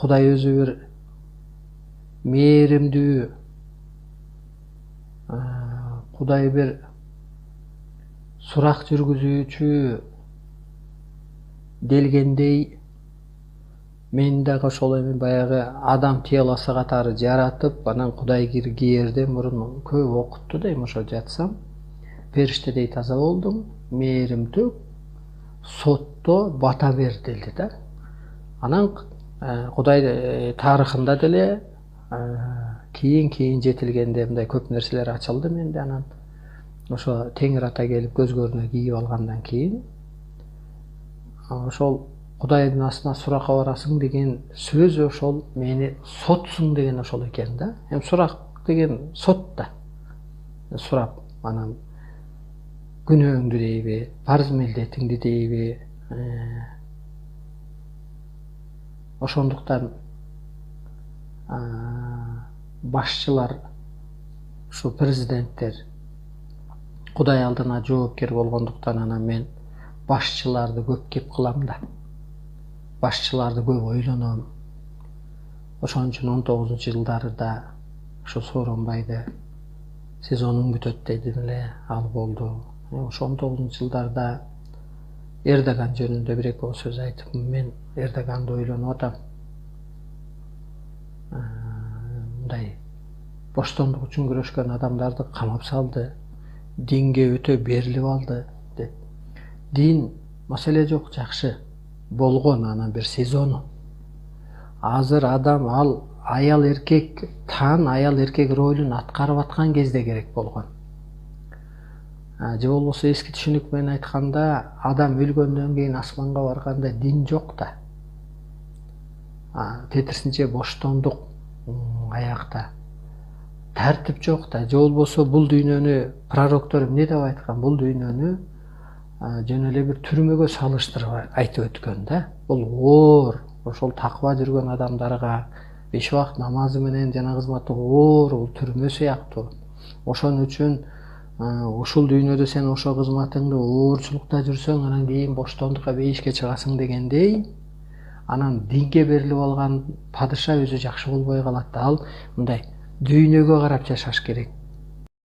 Кудай өзү бир мээримдүү, Кудай бир сурак жүргүзүүчү делгендей мен дагы ошол эми баягы адам телосы катары жаратып, анан Кудай киргиерден мурун көп окутту да, эми ошо жатсам, периштедей таза болдум, мээримдүү, сотто бата бер делди да. Анан Кудай тарыхында деле кийин жетилгенде мындай көп нерселер ачылды менде. Анан ошо Теңир ата келип көзгөрүнө кийип алгандан кийин ошол Кудайдын астына суракка барасың деген сөз ошол мени сотсуң деген ошол экен да. Эми сурак деген сот да. Сурап, анан күнөөңдү дейби, парыз милдетиңди дейби. Ошондуктан башчылар, ушу президенттер Кудай алдына жоопкер болгондуктан анан мен башчыларды көп кеп кылам да. Башчыларды көп ойлоном. Ошон үчүн 19-жылдарда ушу Сооронбайды сезонуң бүтөт дедим эле, ал болду. Ошо 19-жылдарда Эрдоган жөнүндө бир эки сөз айтып, мен Эрдоганды ойлонуп атам. Мындай боштондук үчүн күрөшкөн адамдарды камап салды, динге өтө берилип алды деп. Дин маселе жок, жакшы болгон, анан бир сезону. Азыр адам ал аял эркек аял эркек ролун аткарып аткан кезде керек болгон. Же болбосо эски түшүнүк менен айтканда, адам өлгөндөн кийин асманга барганда дин жок да. Тетирсинче боштондук аякта. Тартип жок да. Же болбосо бул дүйнөнү пророктор эмне деп айткан? Бул дүйнөнү жөн эле бир түрмөгө салыштырып айтып өткөн да. Бул оор, ошол таква жүргөн адамдарга 5 убакыт намазы менен жана кызматы оор, бул түрмө сыяктуу. Ошон үчүн ушул дүйнөдө сен ошо кызматыңды оорчулукта жүрсөң, анан кийин боштондукка бейишке чыгасың дегендей, анан динге берилип алган падыша өзү жакшы болбой калат да. Ал мындай дүйнөгө карап жашаш керек.